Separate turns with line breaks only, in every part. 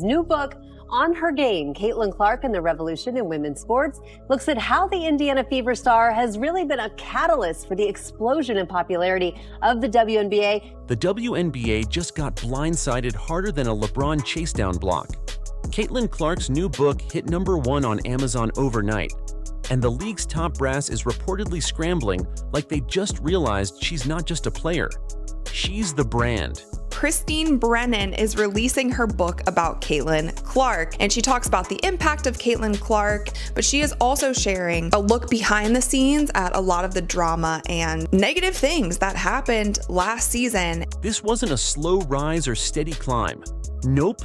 New book, On Her Game, Caitlin Clark and the Revolution in Women's Sports, looks at how the Indiana Fever star has really been a catalyst for the explosion in popularity of the WNBA.
The WNBA just got blindsided harder than a LeBron chasedown block. Caitlin Clark's new book hit #1 on Amazon overnight, and the league's top brass is reportedly scrambling like they just realized she's not just a player. She's the brand.
Christine Brennan is releasing her book about Caitlin Clark, and she talks about the impact of Caitlin Clark, but she is also sharing a look behind the scenes at a lot of the drama and negative things that happened last season.
This wasn't a slow rise or steady climb. Nope.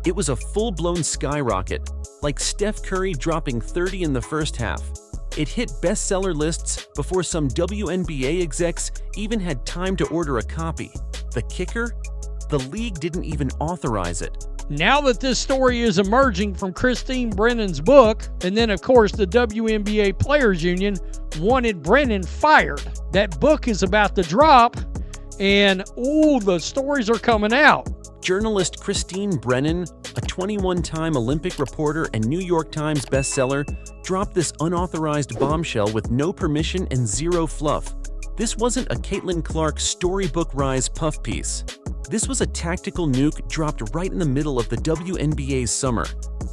It was a full-blown skyrocket, like Steph Curry dropping 30 in the first half. It hit bestseller lists before some WNBA execs even had time to order a copy. The kicker? The league didn't even authorize it.
Now that this story is emerging from Christine Brennan's book, and then of course the WNBA Players Union wanted Brennan fired. That book is about to drop, and the stories are coming out.
Journalist Christine Brennan, a 21-time Olympic reporter and New York Times bestseller, dropped this unauthorized bombshell with no permission and zero fluff. This wasn't a Caitlin Clark storybook rise puff piece. This was a tactical nuke dropped right in the middle of the WNBA's summer.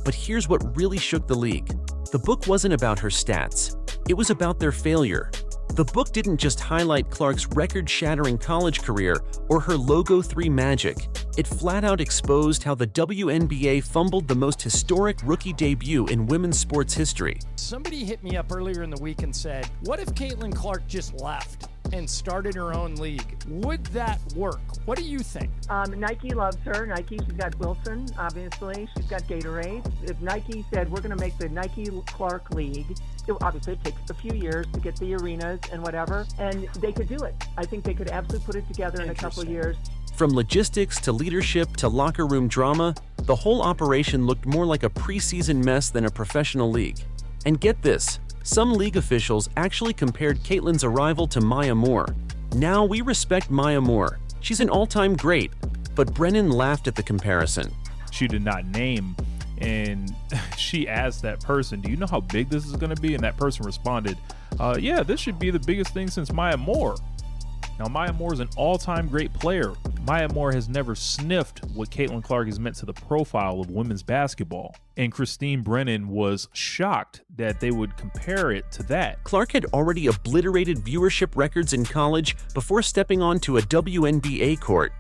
But here's what really shook the league. The book wasn't about her stats. It was about their failure. The book didn't just highlight Clark's record-shattering college career or her Logo 3 magic. It flat-out exposed how the WNBA fumbled the most historic rookie debut in women's sports history.
Somebody hit me up earlier in the week and said, what if Caitlin Clark just left and started her own league? Would that work? What do you think?
Nike loves her. Nike, she's got Wilson, obviously. She's got Gatorade. If Nike said, we're going to make the Nike Clark League, obviously it takes a few years to get the arenas and whatever, and they could do it. I think they could absolutely put it together in a couple of years.
From logistics to leadership to locker room drama, the whole operation looked more like a preseason mess than a professional league. And get this, some league officials actually compared Caitlin's arrival to Maya Moore. Now we respect Maya Moore. She's an all-time great, but Brennan laughed at the comparison.
She did not name, and she asked that person, do you know how big this is going to be? And that person responded, yeah, this should be the biggest thing since Maya Moore. Now, Maya Moore is an all-time great player. Maya Moore has never sniffed what Caitlin Clark has meant to the profile of women's basketball. And Christine Brennan was shocked that they would compare it to that.
Clark had already obliterated viewership records in college before stepping onto a WNBA court.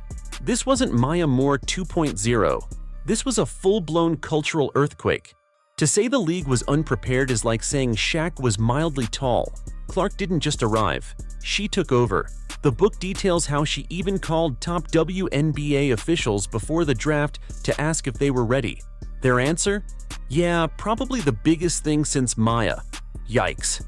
This wasn't Maya Moore 2.0. This was a full-blown cultural earthquake. To say the league was unprepared is like saying Shaq was mildly tall. Clark didn't just arrive. She took over. The book details how she even called top WNBA officials before the draft to ask if they were ready. Their answer? Yeah, probably the biggest thing since Maya. Yikes.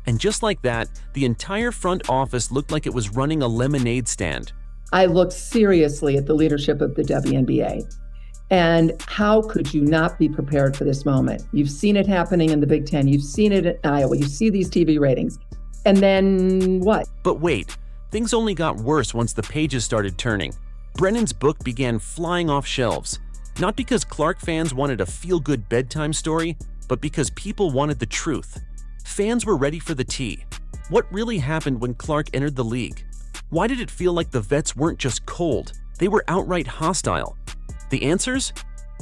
And just like that, the entire front office looked like it was running a lemonade stand.
I looked seriously at the leadership of the WNBA. And how could you not be prepared for this moment? You've seen it happening in the Big Ten. You've seen it in Iowa. You see these TV ratings. And then what?
But wait, things only got worse once the pages started turning. Brennan's book began flying off shelves. Not because Clark fans wanted a feel-good bedtime story, but because people wanted the truth. Fans were ready for the tea. What really happened when Clark entered the league? Why did it feel like the vets weren't just cold? They were outright hostile. The answers?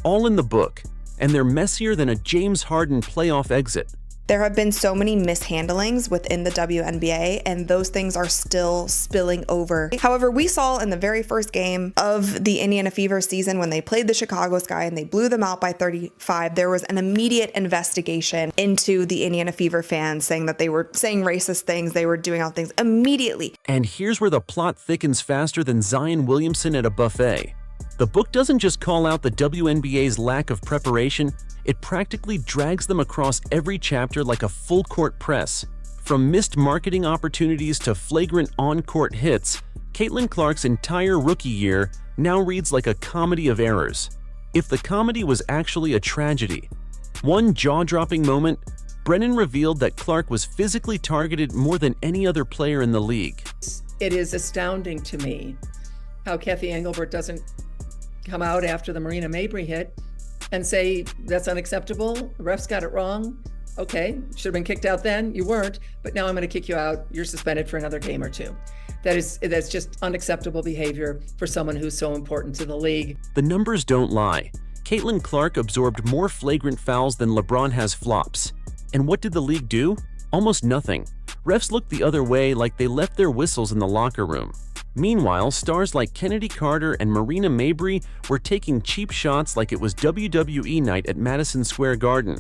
All in the book, and they're messier than a James Harden playoff exit.
There have been so many mishandlings within the WNBA, and those things are still spilling over. However, we saw in the very first game of the Indiana Fever season when they played the Chicago Sky and they blew them out by 35, there was an immediate investigation into the Indiana Fever fans saying that they were saying racist things, they were doing all things immediately.
And here's where the plot thickens faster than Zion Williamson at a buffet. The book doesn't just call out the WNBA's lack of preparation, it practically drags them across every chapter like a full-court press. From missed marketing opportunities to flagrant on-court hits, Caitlin Clark's entire rookie year now reads like a comedy of errors. If the comedy was actually a tragedy. One jaw-dropping moment, Brennan revealed that Clark was physically targeted more than any other player in the league.
It is astounding to me how Kathy Engelbert doesn't come out after the Marina Mabry hit and say, that's unacceptable, the refs got it wrong. Okay, should have been kicked out then, you weren't, but now I'm going to kick you out, you're suspended for another game or two. That's just unacceptable behavior for someone who's so important to the league.
The numbers don't lie. Caitlin Clark absorbed more flagrant fouls than LeBron has flops. And what did the league do? Almost nothing. Refs looked the other way like they left their whistles in the locker room. Meanwhile, stars like Kennedy Carter and Marina Mabrey were taking cheap shots like it was WWE night at Madison Square Garden.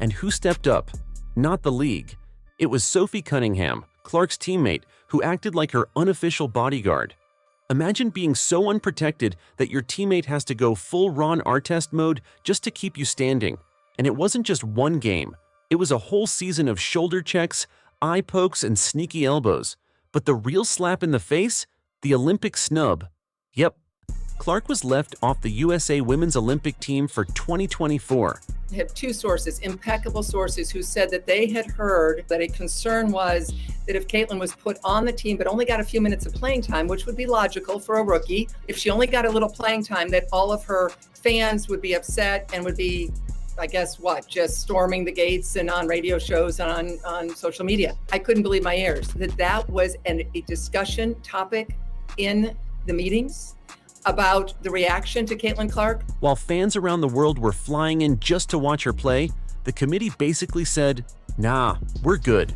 And who stepped up? Not the league. It was Sophie Cunningham, Clark's teammate, who acted like her unofficial bodyguard. Imagine being so unprotected that your teammate has to go full Ron Artest mode just to keep you standing. And it wasn't just one game. It was a whole season of shoulder checks, eye pokes, and sneaky elbows. But the real slap in the face? The Olympic snub. Yep, Clark was left off the USA Women's Olympic team for 2024.
I have two sources, impeccable sources, who said that they had heard that a concern was that if Caitlin was put on the team but only got a few minutes of playing time, which would be logical for a rookie, if she only got a little playing time, that all of her fans would be upset and would be, I guess, just storming the gates and on radio shows and on social media. I couldn't believe my ears that was a discussion topic in the meetings about the reaction to Caitlin Clark.
While fans around the world were flying in just to watch her play, the committee basically said, nah, we're good.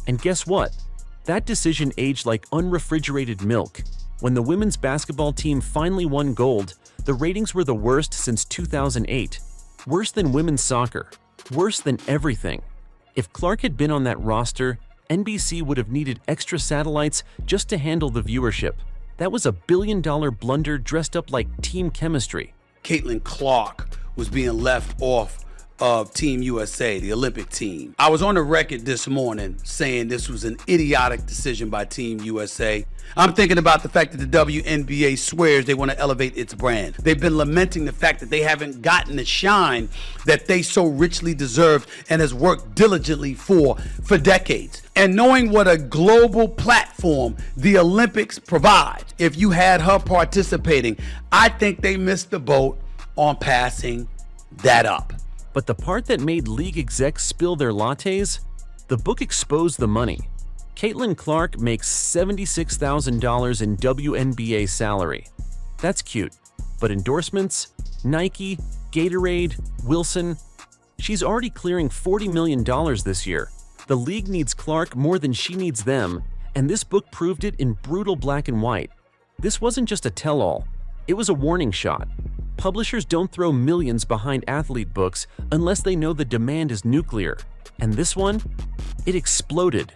And guess what? That decision aged like unrefrigerated milk. When the women's basketball team finally won gold, the ratings were the worst since 2008. Worse than women's soccer. Worse than everything. If Clark had been on that roster, NBC would have needed extra satellites just to handle the viewership. That was a billion-dollar blunder dressed up like team chemistry.
Caitlin Clark was being left off of Team USA, the Olympic team. I was on the record this morning saying this was an idiotic decision by Team USA. I'm thinking about the fact that the WNBA swears they want to elevate its brand. They've been lamenting the fact that they haven't gotten the shine that they so richly deserved and has worked diligently for decades. And knowing what a global platform the Olympics provides, if you had her participating, I think they missed the boat on passing that up.
But the part that made league execs spill their lattes? The book exposed the money. Caitlin Clark makes $76,000 in WNBA salary. That's cute, but endorsements? Nike, Gatorade, Wilson? She's already clearing $40 million this year. The league needs Clark more than she needs them, and this book proved it in brutal black and white. This wasn't just a tell-all, it was a warning shot. Publishers don't throw millions behind athlete books unless they know the demand is nuclear. And this one? It exploded.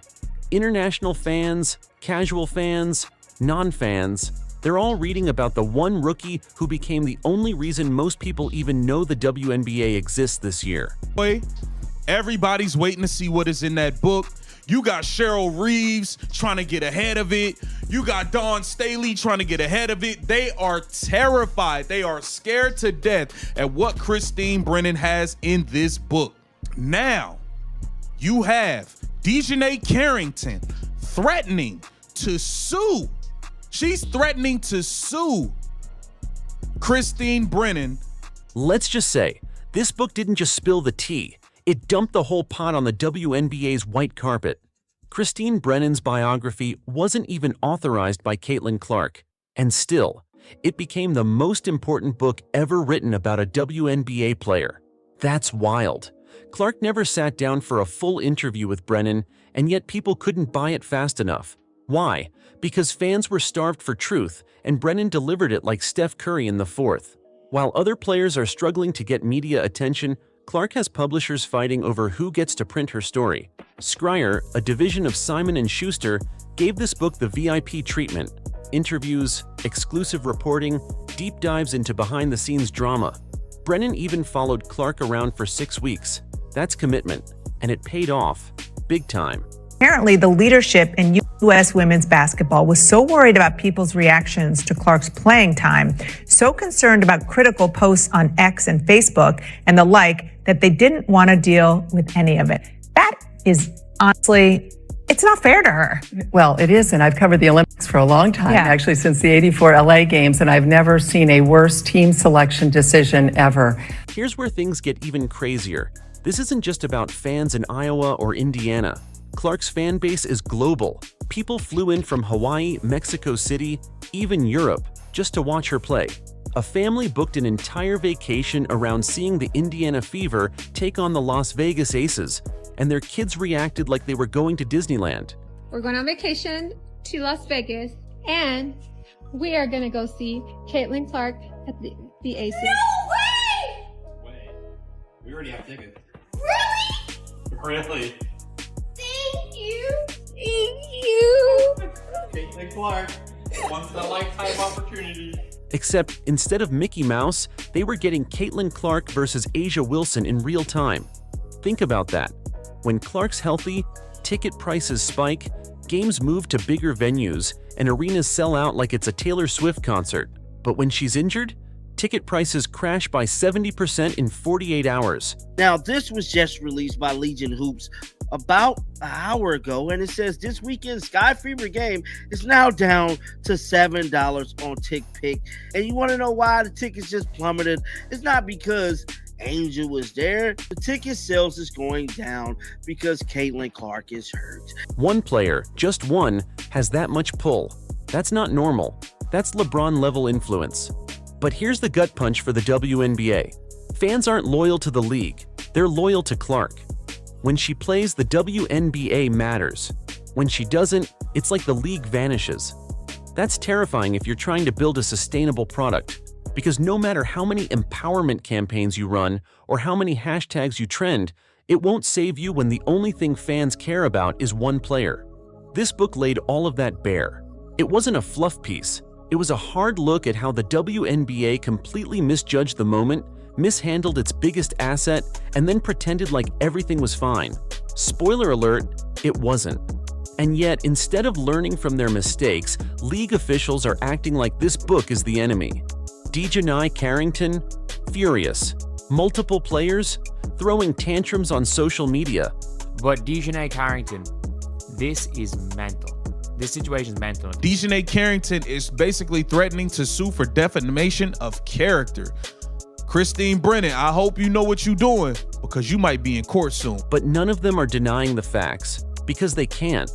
International fans, casual fans, non-fans, they're all reading about the one rookie who became the only reason most people even know the WNBA exists this year.
Boy, everybody's waiting to see what is in that book. You got Cheryl Reeves trying to get ahead of it. You got Dawn Staley trying to get ahead of it. They are terrified. They are scared to death at what Christine Brennan has in this book. Now, you have Dejanay Carrington threatening to sue. She's threatening to sue Christine Brennan.
Let's just say, this book didn't just spill the tea. It dumped the whole pot on the WNBA's white carpet. Christine Brennan's biography wasn't even authorized by Caitlin Clark, and still, it became the most important book ever written about a WNBA player. That's wild. Clark never sat down for a full interview with Brennan, and yet people couldn't buy it fast enough. Why? Because fans were starved for truth, and Brennan delivered it like Steph Curry in the fourth. While other players are struggling to get media attention, Clark has publishers fighting over who gets to print her story. Scryer, a division of Simon & Schuster, gave this book the VIP treatment. Interviews, exclusive reporting, deep dives into behind-the-scenes drama. Brennan even followed Clark around for 6 weeks. That's commitment, and it paid off, big time.
Apparently, the leadership in U.S. women's basketball was so worried about people's reactions to Clark's playing time, so concerned about critical posts on X and Facebook and the like, that they didn't want to deal with any of it. That is honestly It's not fair to her.
Well, it is, and I've covered the Olympics for a long time,
Yeah.
actually since the '84 LA Games, and I've never seen a worse team selection decision ever.
Here's where things get even crazier. This isn't just about fans in Iowa or Indiana. Clark's fan base is global. People flew in from Hawaii, Mexico City, even Europe, just to watch her play. A family booked an entire vacation around seeing the Indiana Fever take on the Las Vegas Aces, and their kids reacted like they were going to Disneyland.
We're going on vacation to Las Vegas, and we are going to go see Caitlin Clark at the Aces.
No way! We already have tickets. Really? Really? Thank you. Thank you. Caitlin Clark. Once in a lifetime opportunity.
Except instead of Mickey Mouse, they were getting Caitlin Clark versus Asia Wilson in real time. Think about that. When Clark's healthy, ticket prices spike, games move to bigger venues, and arenas sell out like it's a Taylor Swift concert. But when she's injured, ticket prices crash by 70% in 48 hours.
Now, this was just released by Legion Hoops about an hour ago, and it says this weekend's Sky Fever game is now down to $7 on TickPick. And you want to know why the tickets just plummeted? It's not because Angel was there. The ticket sales is going down because Caitlin Clark is hurt.
One player, just one, has that much pull. That's not normal. That's LeBron-level influence. But here's the gut punch for the WNBA. Fans aren't loyal to the league. They're loyal to Clark. When she plays, the WNBA matters. When she doesn't, it's like the league vanishes. That's terrifying if you're trying to build a sustainable product, because no matter how many empowerment campaigns you run or how many hashtags you trend, it won't save you when the only thing fans care about is one player. This book laid all of that bare. It wasn't a fluff piece. It was a hard look at how the WNBA completely misjudged the moment, mishandled its biggest asset, and then pretended like everything was fine. Spoiler alert, it wasn't. And yet, instead of learning from their mistakes, league officials are acting like this book is the enemy. Dejanai Carrington, furious. Multiple players, throwing tantrums on social media.
But Dejanai Carrington, this is mental. This situation is mental.
Dejanai Carrington is basically threatening to sue for defamation of character. Christine Brennan, I hope you know what you're doing, because you might be in court soon.
But none of them are denying the facts, because they can't.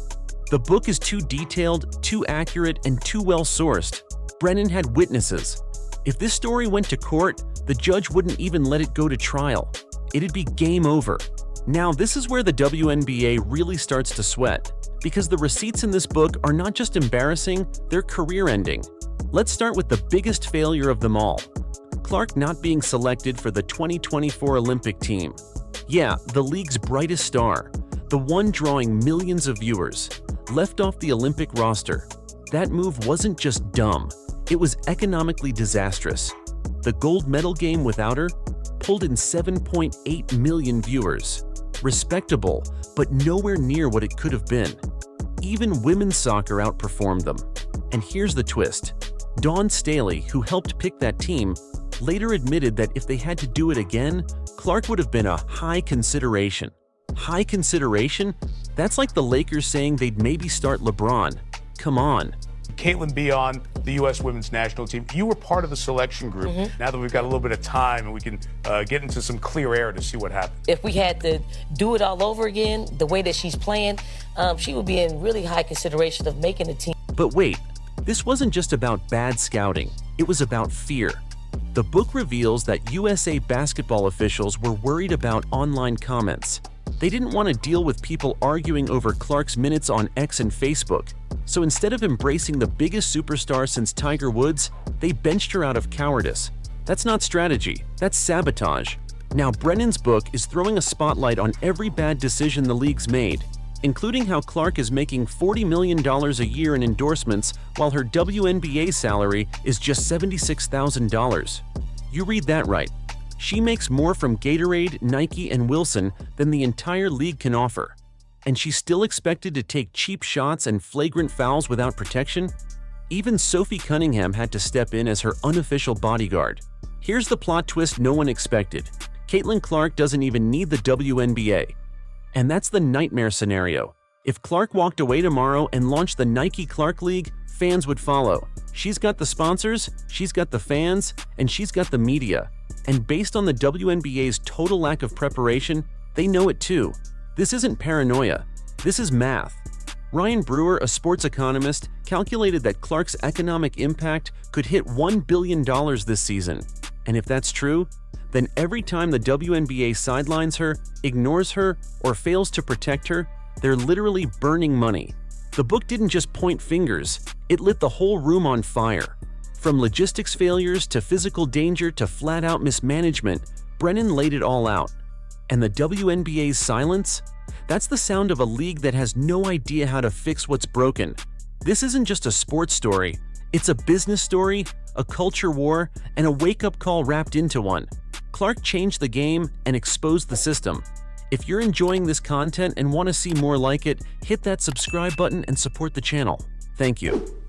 The book is too detailed, too accurate, and too well-sourced. Brennan had witnesses. If this story went to court, the judge wouldn't even let it go to trial. It'd be game over. Now, this is where the WNBA really starts to sweat, because the receipts in this book are not just embarrassing, they're career-ending. Let's start with the biggest failure of them all. Clark not being selected for the 2024 Olympic team. Yeah, the league's brightest star, the one drawing millions of viewers, left off the Olympic roster. That move wasn't just dumb, it was economically disastrous. The gold medal game without her pulled in 7.8 million viewers. Respectable, but nowhere near what it could have been. Even women's soccer outperformed them. And here's the twist. Dawn Staley, who helped pick that team, later admitted that if they had to do it again, Clark would have been a high consideration. High consideration? That's like the Lakers saying they'd maybe start LeBron. Come on.
Caitlin be on the U.S. women's national team. You were part of the selection group. Now that we've got a little bit of time and we can get into some clear air to see what happens.
If we had to do it all over again, the way that she's playing, she would be in really high consideration of making the team.
But wait, this wasn't just about bad scouting. It was about fear. The book reveals that USA basketball officials were worried about online comments. They didn't want to deal with people arguing over Clark's minutes on X and Facebook. So instead of embracing the biggest superstar since Tiger Woods, they benched her out of cowardice. That's not strategy, that's sabotage. Now Brennan's book is throwing a spotlight on every bad decision the league's made, including how Clark is making $40 million a year in endorsements while her WNBA salary is just $76,000. You read that right. She makes more from Gatorade, Nike, and Wilson than the entire league can offer. And she's still expected to take cheap shots and flagrant fouls without protection? Even Sophie Cunningham had to step in as her unofficial bodyguard. Here's the plot twist no one expected. Caitlin Clark doesn't even need the WNBA. And that's the nightmare scenario. If Clark walked away tomorrow and launched the Nike Clark League, fans would follow. She's got the sponsors, she's got the fans, and she's got the media. And based on the WNBA's total lack of preparation, they know it too. This isn't paranoia. This is math. Ryan Brewer, a sports economist, calculated that Clark's economic impact could hit $1 billion this season. And if that's true, then every time the WNBA sidelines her, ignores her, or fails to protect her, they're literally burning money. The book didn't just point fingers, it lit the whole room on fire. From logistics failures to physical danger to flat-out mismanagement, Brennan laid it all out. And the WNBA's silence? That's the sound of a league that has no idea how to fix what's broken. This isn't just a sports story, it's a business story, a culture war, and a wake-up call wrapped into one. Clark changed the game and exposed the system. If you're enjoying this content and want to see more like it, hit that subscribe button and support the channel. Thank you.